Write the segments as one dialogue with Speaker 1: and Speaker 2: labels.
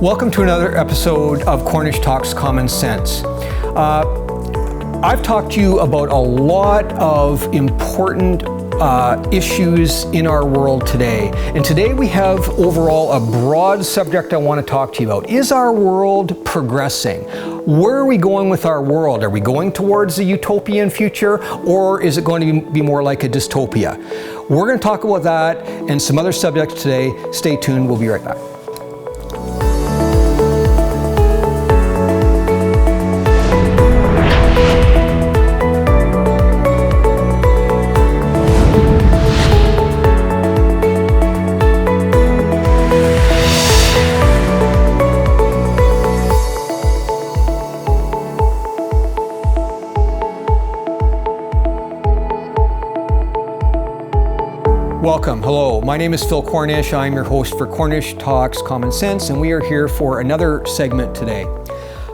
Speaker 1: Welcome to another episode of Cornish Talks Common Sense. I've talked to you about a lot of important issues in our world today. And today we have overall a broad subject I want to talk to you about. Is our world progressing? Where are we going with our world? Are we going towards a utopian future, or is it going to be more like a dystopia? We're going to talk about that and some other subjects today. Stay tuned. We'll be right back. Welcome. Hello. My name is Phil Cornish. I'm your host for Cornish Talks Common Sense, and we are here for another segment today.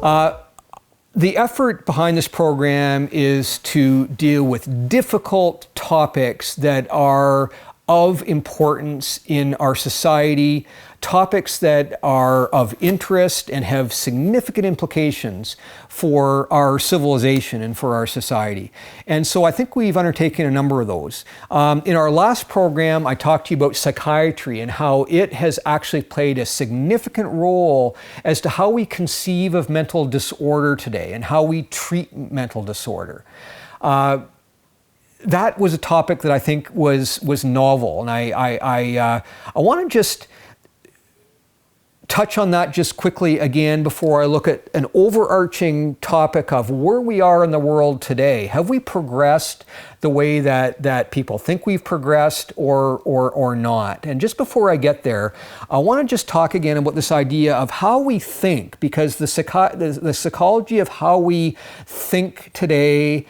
Speaker 1: The effort behind this program is to deal with difficult topics that are of importance in our society, topics that are of interest and have significant implications for our civilization and for our society. And so I think we've undertaken a number of those. In our last program, I talked to you about psychiatry and how it has actually played a significant role as to how we conceive of mental disorder today and how we treat mental disorder. That was a topic that I think was novel, and I want to just touch on that just quickly again before I look at an overarching topic of where we are in the world today. Have we progressed the way that people think we've progressed or not? And just before I get there, I want to just talk again about this idea of how we think, because the psychology of how we think today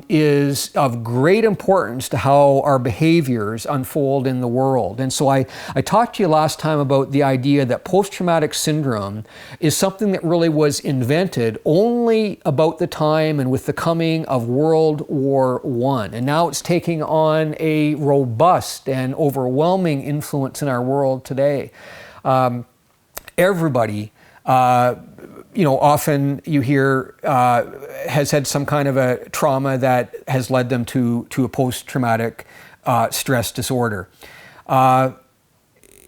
Speaker 1: is of great importance to how our behaviors unfold in the world. And so I talked to you last time about the idea that post-traumatic syndrome is something that really was invented only about the time and with the coming of World War I. And now it's taking on a robust and overwhelming influence in our world today. Everybody often you hear has had some kind of a trauma that has led them to a post-traumatic stress disorder.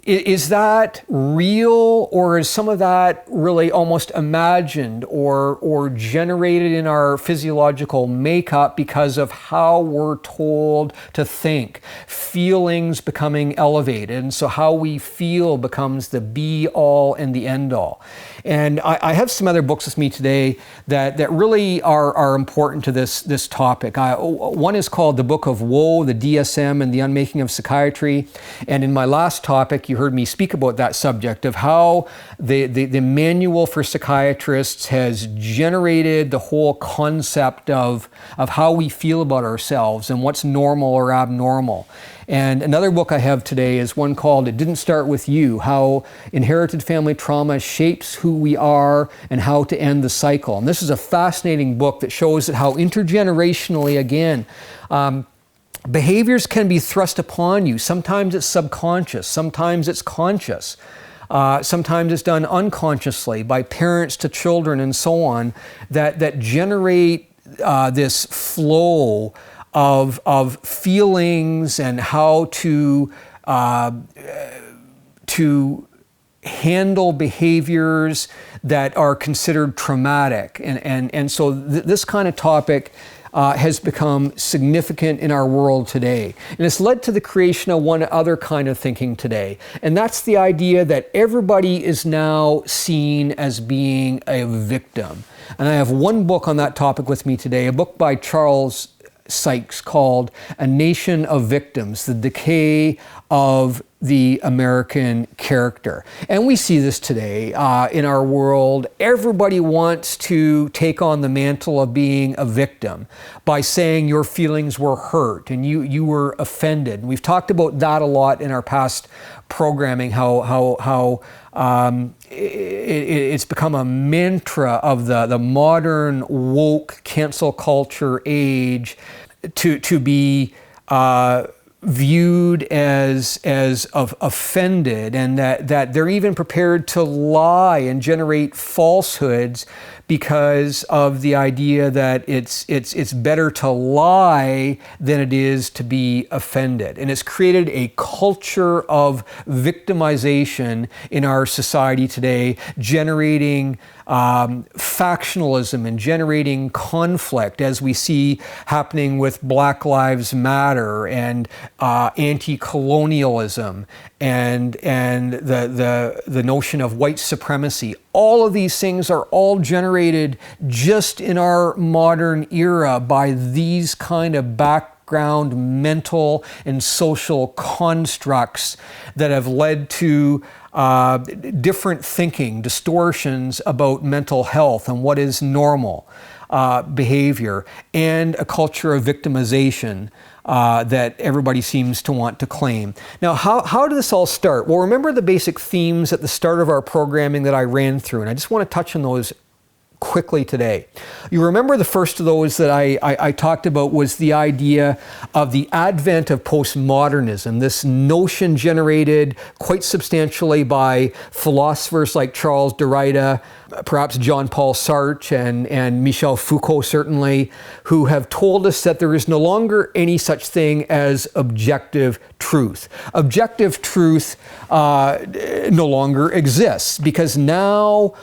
Speaker 1: Is that real, or is some of that really almost imagined or generated in our physiological makeup because of how we're told to think? Feelings becoming elevated, and so how we feel becomes the be-all and the end-all. And I have some other books with me today that really are important to this topic. One is called The Book of Woe, the DSM and the Unmaking of Psychiatry. And in my last topic, you heard me speak about that subject of how the manual for psychiatrists has generated the whole concept of how we feel about ourselves and what's normal or abnormal. And another book I have today is one called It Didn't Start With You, How Inherited Family Trauma Shapes Who We Are and How to End the Cycle. And this is a fascinating book that shows how intergenerationally, again, behaviors can be thrust upon you. Sometimes it's subconscious, sometimes it's conscious. Sometimes it's done unconsciously by parents to children and so on that generate this flow of feelings and how to handle behaviors that are considered traumatic. And so this kind of topic has become significant in our world today. And it's led to the creation of one other kind of thinking today. And that's the idea that everybody is now seen as being a victim. And I have one book on that topic with me today, a book by Charles Sykes called A Nation of Victims, The Decay of the American Character. And we see this today in our world. Everybody wants to take on the mantle of being a victim by saying your feelings were hurt and you were offended. And we've talked about that a lot in our past programming, how it's become a mantra of the modern woke cancel culture age to be viewed as offended, and that they're even prepared to lie and generate falsehoods because of the idea that it's better to lie than it is to be offended. And it's created a culture of victimization in our society today, generating factionalism and generating conflict, as we see happening with Black Lives Matter and anti-colonialism and the notion of white supremacy. All of these things are all generated just in our modern era by these kind of background mental and social constructs that have led to different thinking, distortions about mental health and what is normal behavior, and a culture of victimization that everybody seems to want to claim. Now, how did this all start? Well, remember the basic themes at the start of our programming that I ran through, and I just want to touch on those quickly today. You remember the first of those that I talked about was the idea of the advent of postmodernism, this notion generated quite substantially by philosophers like Charles Derrida, perhaps John Paul Sartre and Michel Foucault certainly, who have told us that there is no longer any such thing as objective truth. Objective truth no longer exists because now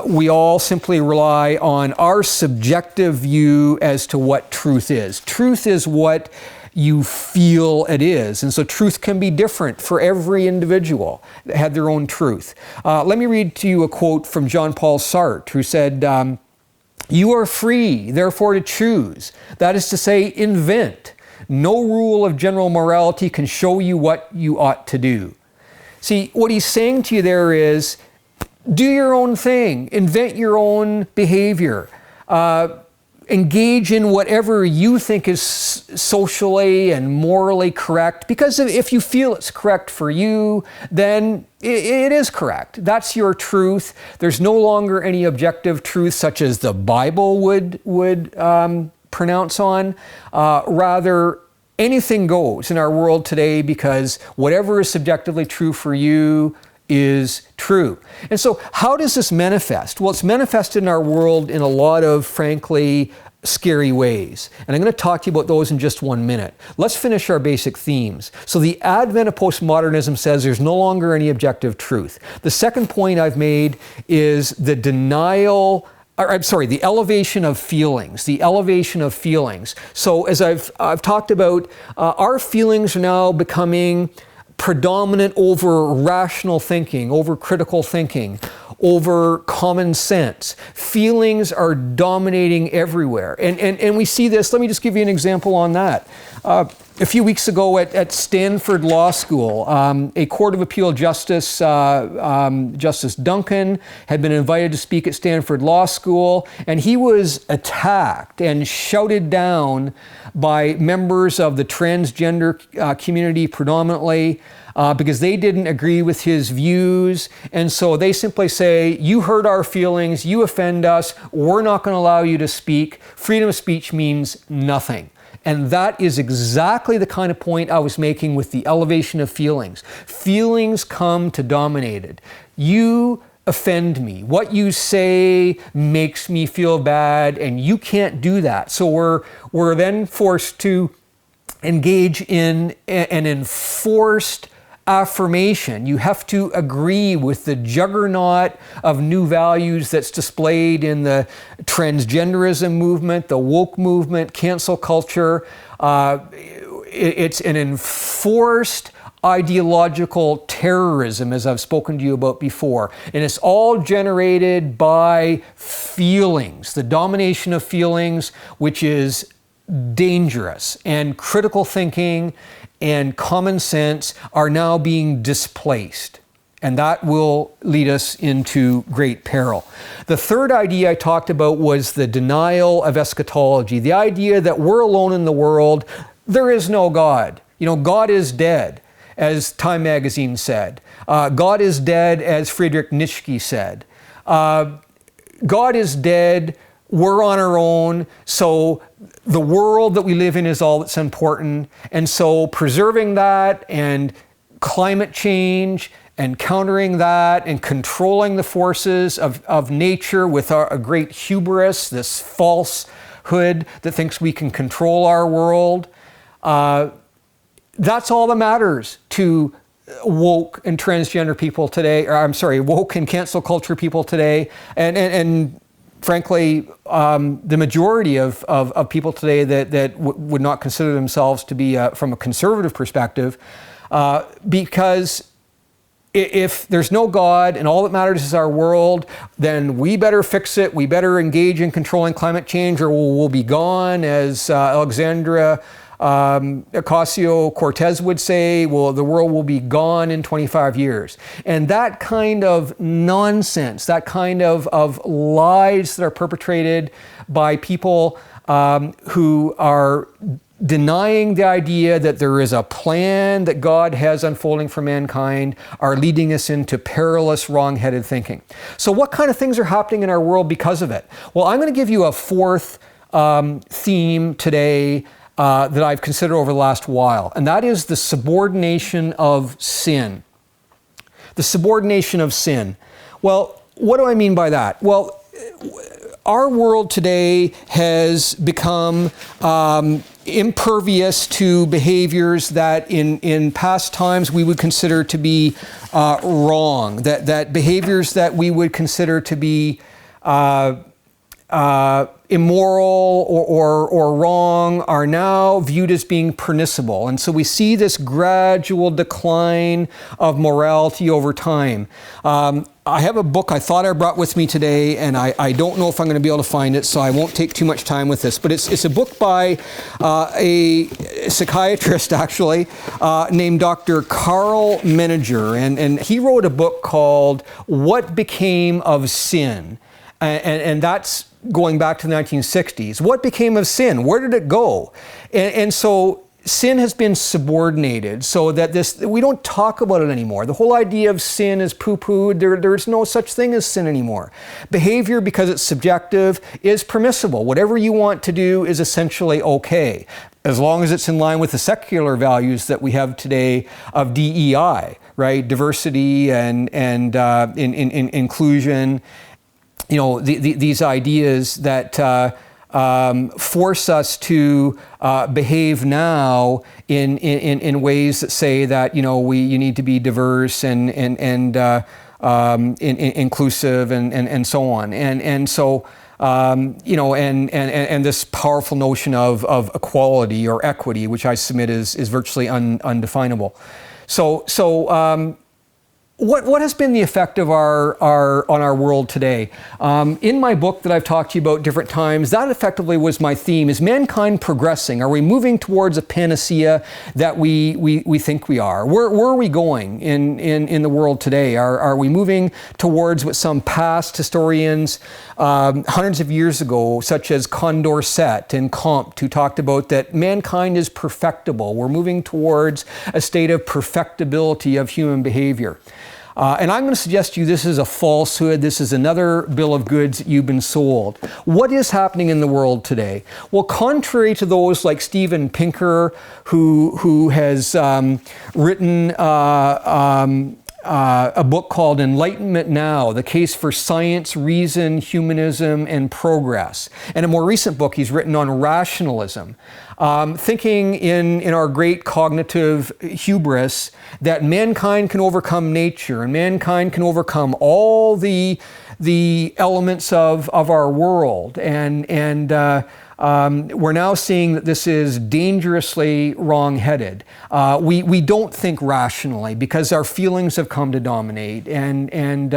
Speaker 1: we all simply rely on our subjective view as to what truth is. Truth is what you feel it is. And so truth can be different for every individual that had their own truth. Let me read to you a quote from John Paul Sartre, who said, "You are free, therefore, to choose. That is to say, invent. No rule of general morality can show you what you ought to do." See, what he's saying to you there is, do your own thing, invent your own behavior, engage in whatever you think is socially and morally correct, because if you feel it's correct for you, then it is correct. That's your truth. There's no longer any objective truth such as the Bible would pronounce on. Rather, anything goes in our world today because whatever is subjectively true for you is true. And so how does this manifest? Well, it's manifested in our world in a lot of, frankly, scary ways. And I'm going to talk to you about those in just 1 minute. Let's finish our basic themes. So the advent of postmodernism says there's no longer any objective truth. The second point I've made is the elevation of feelings, the elevation of feelings. So as I've talked about, our feelings are now becoming predominant over rational thinking, over critical thinking, over common sense. Feelings are dominating everywhere. And we see this, let me just give you an example on that. A few weeks ago at Stanford Law School, a Court of Appeal Justice, Justice Duncan, had been invited to speak at Stanford Law School, and he was attacked and shouted down by members of the transgender community predominantly, because they didn't agree with his views. And so they simply say, you hurt our feelings, you offend us, we're not going to allow you to speak. Freedom of speech means nothing. And that is exactly the kind of point I was making with the elevation of feelings. Feelings come to dominate it. You offend me. What you say makes me feel bad, and you can't do that. So we're then forced to engage in an enforced affirmation. You have to agree with the juggernaut of new values that's displayed in the transgenderism movement, the woke movement, cancel culture. It's an enforced ideological terrorism, as I've spoken to you about before. And it's all generated by feelings, the domination of feelings, which is dangerous. And critical thinking and common sense are now being displaced. And that will lead us into great peril. The third idea I talked about was the denial of eschatology, the idea that we're alone in the world, there is no God. You know, God is dead, as Time magazine said. God is dead, as Friedrich Nietzsche said. God is dead we're on our own, so the world that we live in is all that's important. And so preserving that and climate change and countering that and controlling the forces of nature with a great hubris, this falsehood that thinks we can control our world, that's all that matters to woke and transgender people today, or I'm sorry, woke and cancel culture people today, and frankly, the majority of people today that would not consider themselves to be, from a conservative perspective, because if there's no God and all that matters is our world, then we better fix it. We better engage in controlling climate change, or we'll be gone, as Alexandra Ocasio-Cortez would say. Well, the world will be gone in 25 years. And that kind of nonsense, that kind of lies that are perpetrated by people who are denying the idea that there is a plan that God has unfolding for mankind, are leading us into perilous, wrong-headed thinking. So what kind of things are happening in our world because of it? Well, I'm going to give you a fourth theme today that I've considered over the last while, and that is the subordination of sin. The subordination of sin. Well, what do I mean by that? Well, our world today has become impervious to behaviors that in past times we would consider to be wrong, that behaviors that we would consider to be immoral or wrong are now viewed as being permissible. And so we see this gradual decline of morality over time. I have a book I thought I brought with me today, and I don't know if I'm going to be able to find it, so I won't take too much time with this. But it's a book by a psychiatrist, actually, named Dr. Carl Menninger. And he wrote a book called What Became of Sin? And that's going back to the 1960s. What became of sin? Where did it go? And so sin has been subordinated so that we don't talk about it anymore. The whole idea of sin is poo-pooed. There's no such thing as sin anymore. Behavior, because it's subjective, is permissible. Whatever you want to do is essentially okay, as long as it's in line with the secular values that we have today of DEI, right? Diversity and inclusion. You know, these ideas that force us to behave now in ways that say that, you know, you need to be diverse and inclusive and so on. And so, you know, and this powerful notion of equality or equity, which I submit is virtually undefinable. So what has been the effect of on our world today? In my book that I've talked to you about different times, that effectively was my theme. Is mankind progressing? Are we moving towards a panacea that we think we are? Where are we going in the world today? Are we moving towards what some past historians hundreds of years ago, such as Condorcet and Comte, who talked about that mankind is perfectible? We're moving towards a state of perfectibility of human behavior. And I'm going to suggest to you this is a falsehood. This is another bill of goods that you've been sold. What is happening in the world today? Well, contrary to those like Steven Pinker, who has written a book called Enlightenment Now, The Case for Science, Reason, Humanism, and Progress. And a more recent book he's written on rationalism. Thinking in our great cognitive hubris that mankind can overcome nature and mankind can overcome all the elements of our world. And we're now seeing that this is dangerously wrong-headed. We don't think rationally because our feelings have come to dominate, and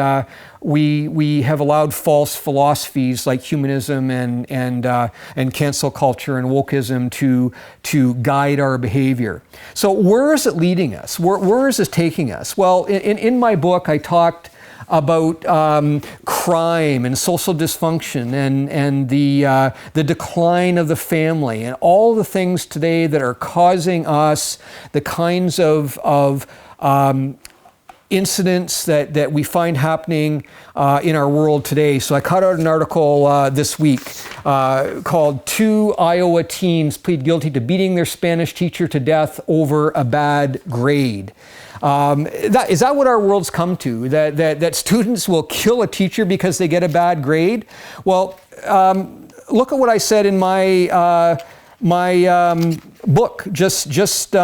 Speaker 1: we have allowed false philosophies like humanism and cancel culture and wokeism to guide our behavior. So where is it leading us? Where is this taking us? Well, in my book, I talked about crime and social dysfunction and the decline of the family and all the things today that are causing us the kinds of incidents that we find happening in our world today. So I cut out an article this week called 2 Iowa Teens Plead Guilty to Beating Their Spanish Teacher to Death Over a Bad Grade. Is that what our world's come to? That students will kill a teacher because they get a bad grade? Well, look at what I said in my book just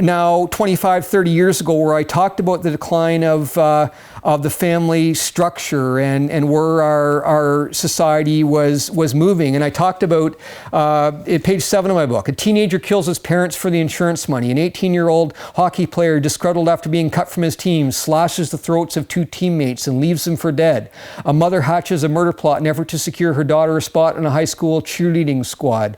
Speaker 1: now 25, 30 years ago, where I talked about the decline of the family structure and where our society was moving. And I talked about, at page 7 of my book, a teenager kills his parents for the insurance money. An 18-year-old hockey player, disgruntled after being cut from his team, slashes the throats of 2 teammates and leaves them for dead. A mother hatches a murder plot in an effort to secure her daughter a spot in a high school cheerleading squad.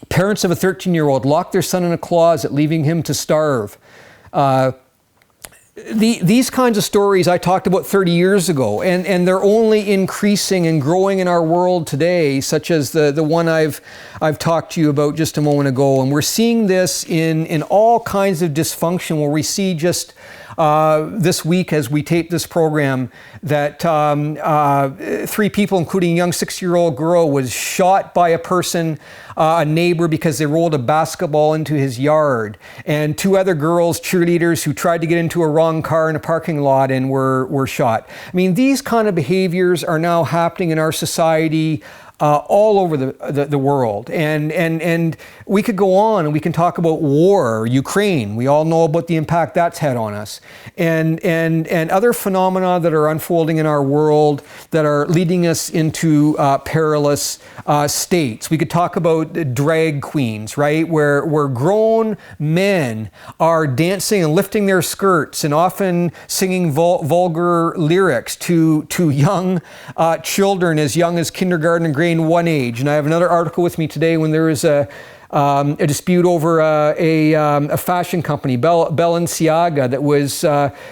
Speaker 1: Parents of a 13-year-old lock their son in a closet, leaving him to starve. These kinds of stories I talked about 30 years ago, and they're only increasing and growing in our world today, such as the one I've talked to you about just a moment ago. And we're seeing this in all kinds of dysfunction, where we see just this week as we tape this program that 3 people, including a young 6-year-old girl, was shot by a person, a neighbor, because they rolled a basketball into his yard. And 2 other girls, cheerleaders, who tried to get into a wrong car in a parking lot and were shot. I mean, these kind of behaviors are now happening in our society all over the world. And we could go on and we can talk about war, Ukraine. We all know about the impact that's had on us. And other phenomena that are unfolding in our world that are leading us into perilous states. We could talk about drag queens, right? Where grown men are dancing and lifting their skirts and often singing vulgar lyrics to young children as young as kindergarten and grade 1 age. And I have another article with me today when there is a dispute over a fashion company, Balenciaga, that was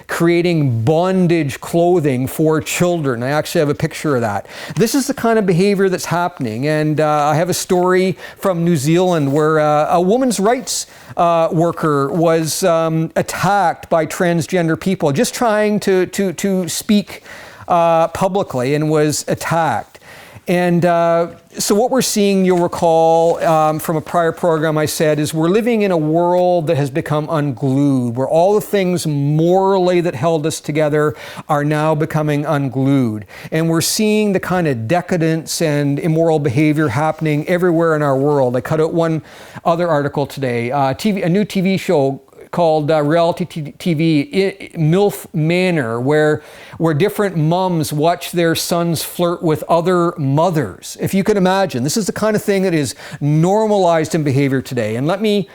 Speaker 1: creating bondage clothing for children. I actually have a picture of that. This is the kind of behavior that's happening. And I have a story from New Zealand where a women's rights worker was attacked by transgender people, just trying to speak publicly, and was attacked. And so what we're seeing, you'll recall from a prior program I said, is we're living in a world that has become unglued, where all the things morally that held us together are now becoming unglued. And we're seeing the kind of decadence and immoral behavior happening everywhere in our world. I cut out one other article today, a new TV show called reality TV, MILF Manor, where different mums watch their sons flirt with other mothers. If you can imagine, this is the kind of thing that is normalized in behavior today. And let me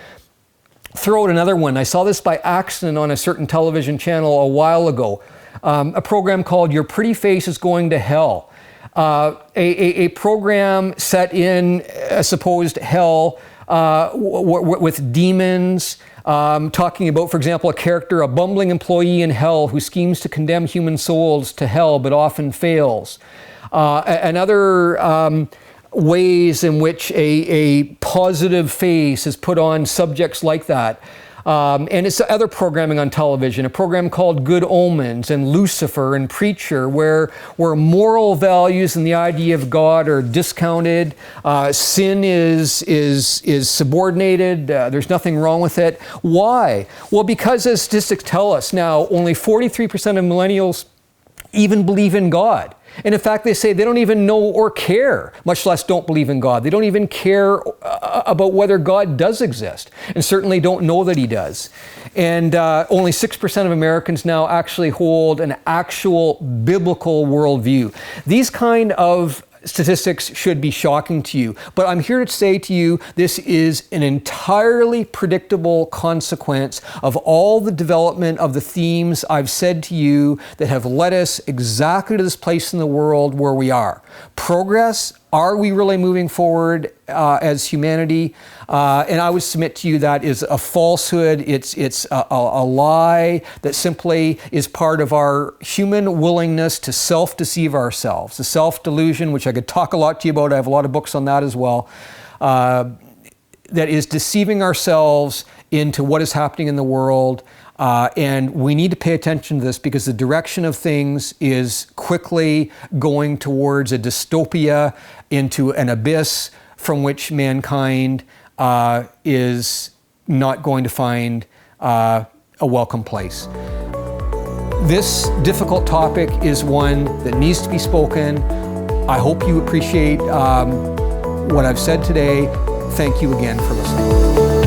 Speaker 1: throw out another one. I saw this by accident on a certain television channel a while ago, a program called Your Pretty Face is Going to Hell. A program set in a supposed hell with demons, talking about, for example, a character, a bumbling employee in hell who schemes to condemn human souls to hell but often fails. And other ways in which a positive face is put on subjects like that. And it's other programming on television, a program called Good Omens and Lucifer and Preacher, where moral values and the idea of God are discounted. Sin is subordinated. There's nothing wrong with it. Why? Well, because as statistics tell us now, only 43% of millennials even believe in God. And in fact, they say they don't even know or care, much less don't believe in God. They don't even care about whether God does exist, and certainly don't know that he does. And only 6% of Americans now actually hold an actual biblical worldview. These kind of statistics should be shocking to you, but I'm here to say to you, this is an entirely predictable consequence of all the development of the themes I've said to you that have led us exactly to this place in the world where we are. Progress. Are we really moving forward as humanity? And I would submit to you that is a falsehood. It's a lie that simply is part of our human willingness to self-deceive ourselves. The self-delusion, which I could talk a lot to you about. I have a lot of books on that as well. That is deceiving ourselves into what is happening in the world. And we need to pay attention to this because the direction of things is quickly going towards a dystopia, into an abyss from which mankind is not going to find a welcome place. This difficult topic is one that needs to be spoken. I hope you appreciate what I've said today. Thank you again for listening.